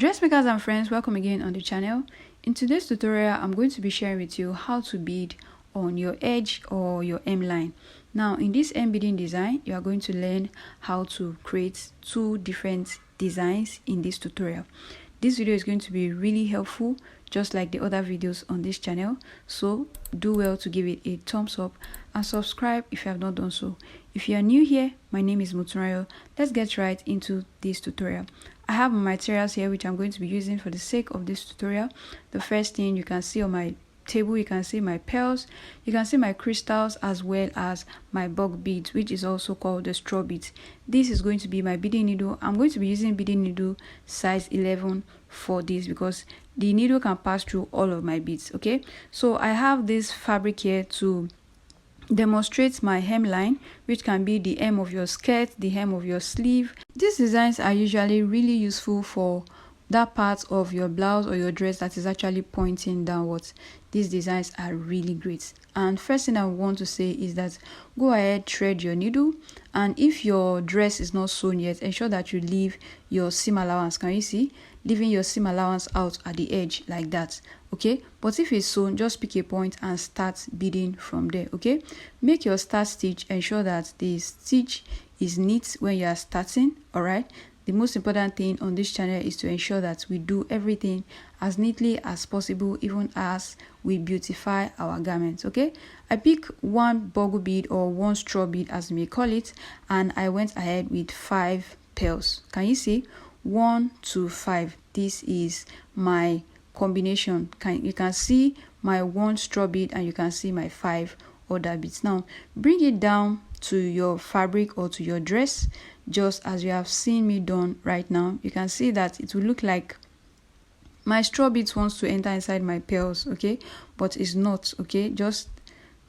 Dressmakers and friends, welcome again on the channel. In today's tutorial, I'm going to be sharing with you how to bead on your edge or your hemline. Now, in this embedding design, you are going to learn how to create two different designs in this tutorial. This video is going to be really helpful, just like the other videos on this channel. So do well to give it a thumbs up and subscribe if you have not done so. If you are new here, my name is Motunrayo. Let's get right into this tutorial. I have my materials here which I'm going to be using for the sake of this tutorial. The first thing you can see on my table, you can see my pearls, you can see my crystals, as well as my bulk beads, which is also called the straw beads. This is going to be my beading needle. I'm going to be using beading needle size 11 for this because the needle can pass through all of my beads. Okay, so I have this fabric here to demonstrate my hemline, which can be the hem of your skirt, the hem of your sleeve. These designs are usually really useful for that part of your blouse or your dress that is actually pointing downwards. These designs are really great. And first thing I want to say is that go ahead, thread your needle, and if your dress is not sewn yet, ensure that you leave your seam allowance. Can you see? Leaving your seam allowance out at the edge like that. Okay, but if it's sewn, just pick a point and start beading from there. Okay, make your start stitch, ensure that the stitch is neat when you are starting. All right, the most important thing on this channel is to ensure that we do everything as neatly as possible, even as we beautify our garments. Okay, I pick one bulk bead or one straw bead, as you may call it, and I went ahead with 5 pearls. Can you see? 1 to 5. This is my combination. You can see my 1 straw bead and you can see my 5 other beads. Now bring it down to your fabric or to your dress, just as you have seen me done right now. You can see that it will look like my straw beads wants to enter inside my pearls, okay, but it's not. Okay, just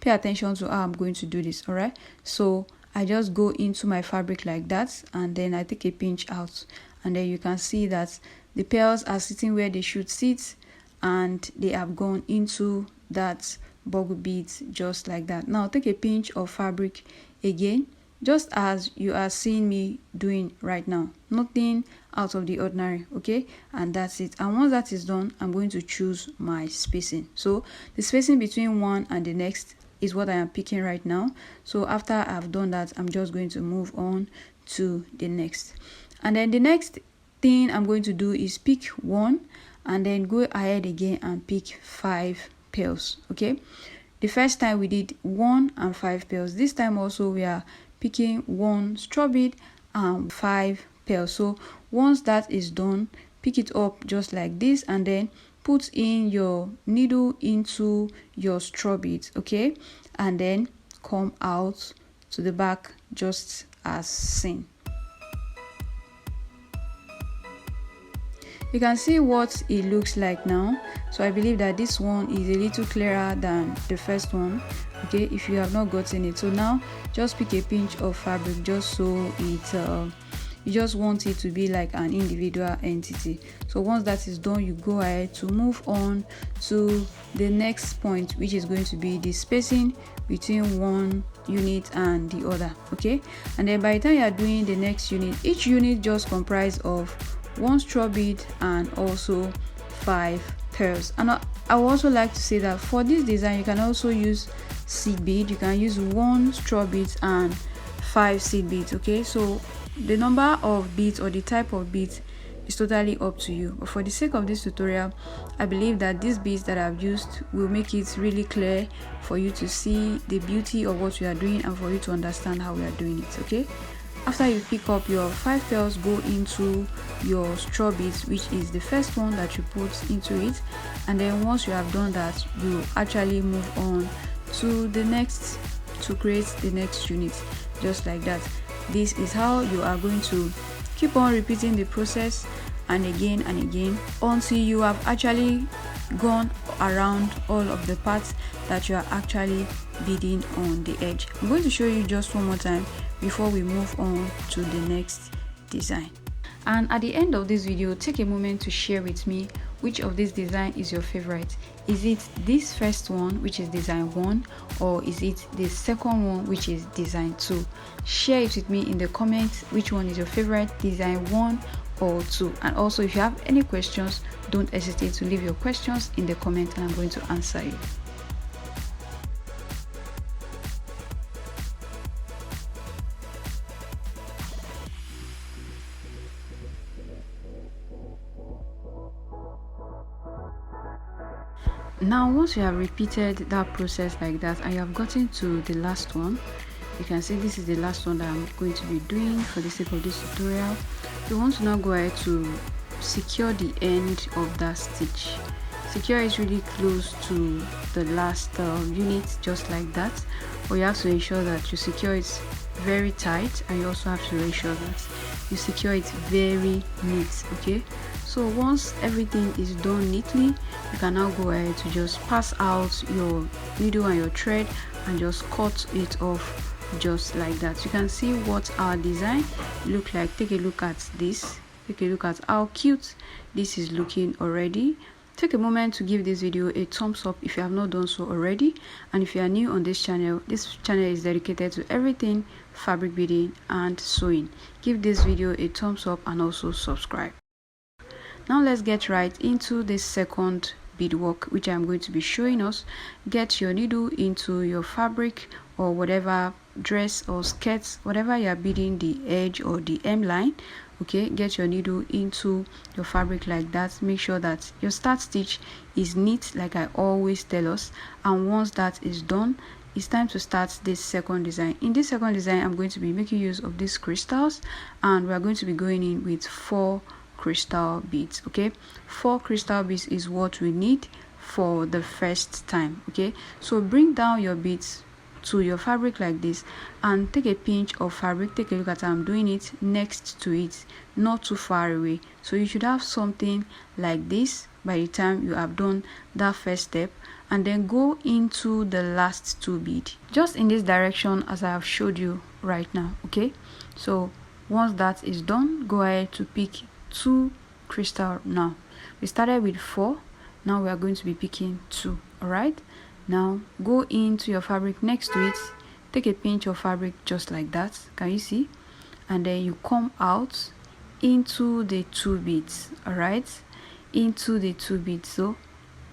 pay attention to how I'm going to do this. All right, so I just go into my fabric like that, and then I take a pinch out, and then you can see that the pearls are sitting where they should sit, and they have gone into that bulk beads just like that. Now take a pinch of fabric again, just as you are seeing me doing right now. Nothing out of the ordinary. Okay, and that's it. And once that is done, I'm going to choose my spacing. So the spacing between one and the next is what I am picking right now. So after I've done that, I'm just going to move on to the next. And then the next thing I'm going to do is pick one and then go ahead again and pick 5 pearls. Okay, the first time we did 1 and 5 pearls. This time also we are picking 1 straw bead and 5 pearls. So once that is done, pick it up just like this and then put in your needle into your straw beads. Okay, and then come out to the back just as seen. You can see what it looks like now. So I believe that this one is a little clearer than the first one. Okay, if you have not gotten it, so now just pick a pinch of fabric, just so it you just want it to be like an individual entity. So once that is done, you go ahead to move on to the next point, which is going to be the spacing between one unit and the other. Okay, and then by the time you are doing the next unit, each unit just comprise of 1 straw bead and also 5 pearls. And I would also like to say that for this design, you can also use seed bead. You can use 1 straw bead and 5 seed beads. Okay, so the number of beads or the type of beads is totally up to you, but for the sake of this tutorial, I believe that these beads that I've used will make it really clear for you to see the beauty of what we are doing and for you to understand how we are doing it. Okay, after you pick up your 5 pearls, go into your straw beads, which is the first one that you put into it, and then once you have done that, you actually move on to the next to create the next unit just like that. This is how you are going to keep on repeating the process and again until you have actually gone around all of the parts that you are actually beading on the edge. I'm going to show you just one more time before we move on to the next design. And at the end of this video, take a moment to share with me which of this design is your favorite. Is it this first one, which is design 1, or is it the second one, which is design 2? Share it with me in the comments which one is your favorite, design 1 or 2. And also, if you have any questions, don't hesitate to leave your questions in the comment and I'm going to answer you. Now, once you have repeated that process like that and you have gotten to the last one, you can see this is the last one that I'm going to be doing for the sake of this tutorial. You want to now go ahead to secure the end of that stitch. Secure it really close to the last unit, just like that. But you have to ensure that you secure it very tight, and you also have to ensure that you secure it very neat. Okay, so once everything is done neatly, you can now go ahead to just pass out your needle and your thread and just cut it off just like that. You can see what our design look like. Take a look at this. Take a look at how cute this is looking already. Take a moment to give this video a thumbs up if you have not done so already, and if you are new on this channel is dedicated to everything fabric beading and sewing. Give this video a thumbs up and also subscribe. Now let's get right into this second beadwork, which I'm going to be showing us. Get your needle into your fabric or whatever dress or skirts, whatever you are beading the edge or the hem line. Okay, get your needle into your fabric like that. Make sure that your start stitch is neat, like I always tell us, and once that is done, it's time to start this second design. In this second design, I'm going to be making use of these crystals, and we are going to be going in with 4 crystal beads. Okay, 4 crystal beads is what we need for the first time. Okay, so bring down your beads to your fabric like this and take a pinch of fabric. Take a look at how I'm doing it, next to it, not too far away. So you should have something like this by the time you have done that first step, and then go into the last 2 beads just in this direction as I have showed you right now. Okay, so once that is done, go ahead to pick 2 crystal. Now we started with 4, now we are going to be picking 2. All right, now go into your fabric next to it, take a pinch of fabric just like that. Can you see? And then you come out into the 2 beads. All right, into the 2 beads, so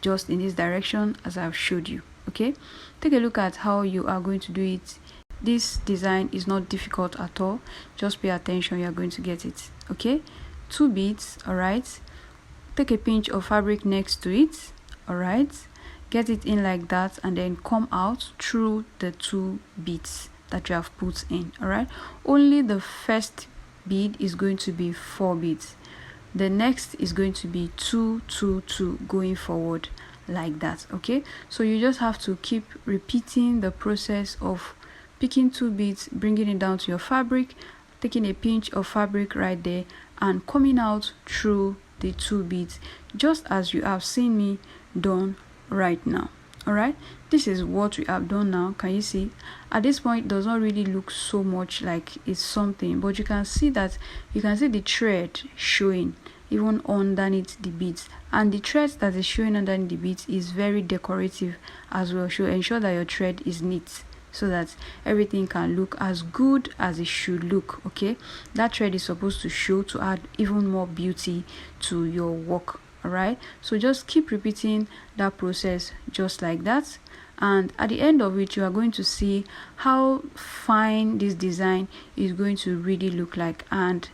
just in this direction as I've showed you. Okay, take a look at how you are going to do it. This design is not difficult at all, just pay attention, you are going to get it. Okay, 2 beads. All right, take a pinch of fabric next to it. All right, get it in like that, and then come out through the 2 beads that you have put in. All right, only the first bead is going to be 4 beads, the next is going to be 2 2 2 going forward like that. Okay, so you just have to keep repeating the process of picking 2 beads, bringing it down to your fabric, taking a pinch of fabric right there, and coming out through the 2 beads just as you have seen me done right now. All right, this is what we have done now. Can you see? At this point, it does not really look so much like it's something, but you can see that you can see the thread showing even underneath the beads, and the thread that is showing underneath the beads is very decorative as well. So ensure that your thread is neat so that everything can look as good as it should look. Okay, that thread is supposed to show to add even more beauty to your work. All right, so just keep repeating that process just like that, and at the end of it, you are going to see how fine this design is going to really look like. And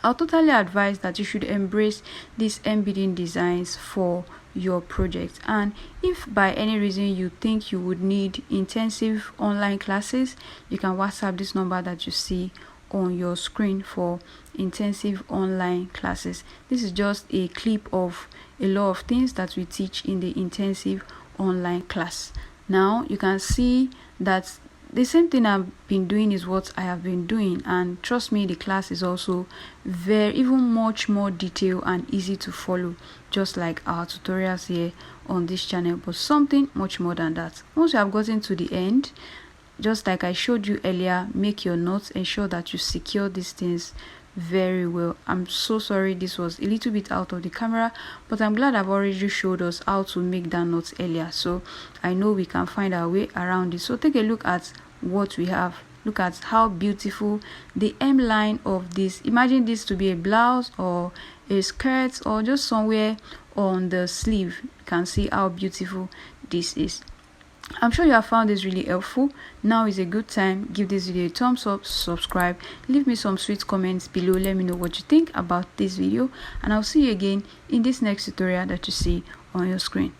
I'll totally advise that you should embrace these embedding designs for your project. And if by any reason you think you would need intensive online classes, you can WhatsApp this number that you see on your screen for intensive online classes. This is just a clip of a lot of things that we teach in the intensive online class. Now you can see that the same thing I've been doing is what I have been doing, and trust me, the class is also even much more detailed and easy to follow, just like our tutorials here on this channel, but something much more than that. Once you have gotten to the end, just like I showed you earlier, make your notes, ensure that you secure these things very well. I'm so sorry this was a little bit out of the camera, but I'm glad I've already showed us how to make that notes earlier, so I know we can find our way around it. So take a look at what we have. Look at how beautiful the hemline of this. Imagine this to be a blouse or a skirt or just somewhere on the sleeve. You can see how beautiful this is. I'm sure you have found this really helpful. Now is a good time. Give this video a thumbs up, subscribe, leave me some sweet comments below. Let me know what you think about this video, and I'll see you again in this next tutorial that you see on your screen.